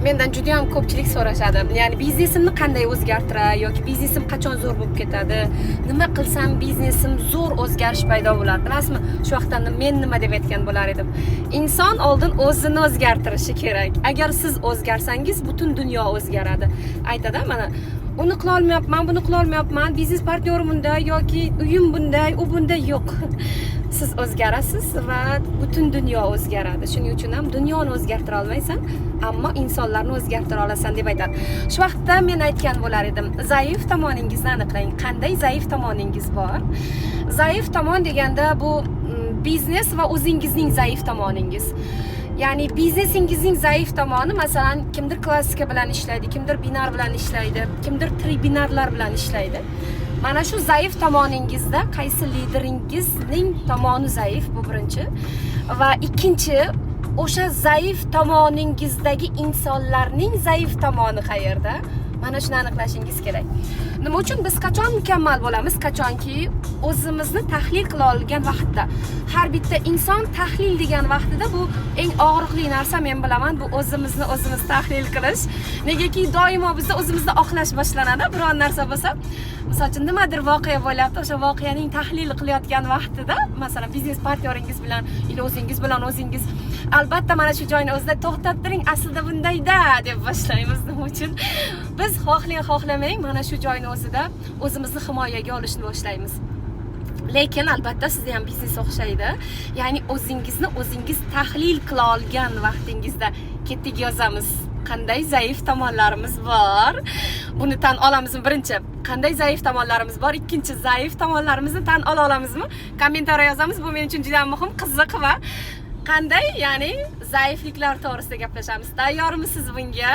mendan juda ham ko'pchilik so'rashadi. Ya'ni biznesimni qanday o'zgartiray yoki biznesim qachon zo'r bo'lib ketadi? Nima qilsam biznesim zo'r o'zgarish paydo bo'ladi? Bilasizmi? Shu vaqtda men nima deb aytgan bo'lar edim? Inson oldin o'zini o'zgartirishi kerak. Agar siz o'zgarsangiz, butun dunyo o'zgaradi. Aytadi, mana uni qila olmayapman, buni qila olmayapman, biznes partnyorim bunday yoki uyim bunday, u bunday yo'q. Siz o'zgarasiz va butun dunyo o'zgaradi. Shuning uchun ham dunyoni o'zgartira olmaysan, ammo insonlarni o'zgartira olasan deb aytadi. Shu vaqtda men aytgan bo'lar edim, zaif tomoningizni aniqlang. Qanday zaif tomoningiz bor? Zaif tomon deganda bu biznes va o'zingizning zaif tomoningiz. Ya'ni biznesingizning zaif tomoni, masalan, kimdir klassika bilan ishlaydi, kimdir binar bilan ishlaydi, kimdir tribinarlar bilan ishlaydi. Mana shu zaif tomoningizda qaysi lideringizning tomoni zaif, bu birinchi. Va ikkinchi, o'sha zaif tomoningizdagi insonlarning zaif tomoni qayerda? Mana shuni aniqlashingiz kerak. Nima uchun biz qachon mukammal bo'lamiz? Qachonki o'zimizni tahlil qila olgan vaqtda. Har bitta inson tahlil degan vaqtida bu eng og'riqli narsa, men bilaman, bu o'zimizni o'zimiz tahlil qilish. Negaki doimo bizda o'zimizni oqlash boshlanadi. Biror narsa bo'lsa, misol uchun nimadir voqea bo'lyapti, o'sha voqeaning tahlil qilayotgan vaqtida, masalan, biznes partnyoringiz bilan yoki o'zingiz bilan o'zingiz, albatta mana shu joyni o'zida to'xtab turing, aslida bundayda deb boshlaymiz. Nima uchun? Biz xohlamang mana shu joyni o'zida o'zimizni himoyaga olishni boshlaymiz. Lekin albatta sizda ham biznes o'xshaydi. Ya'ni o'zingizni o'zingiz tahlil qila olgan vaqtingizda ketdik yozamiz. Qanday zaif tomonlarimiz bor? Buni tan olamizmi? Birinchi, qanday zaif tomonlarimiz bor? Ikkinchi, zaif tomonlarimizni tan olamizmi? Kommentariya yozamiz. Bu men uchun juda muhim, qiziq va qanday, ya'ni zaifliklar to'g'risida gaplashamiz. Tayyormisiz bunga?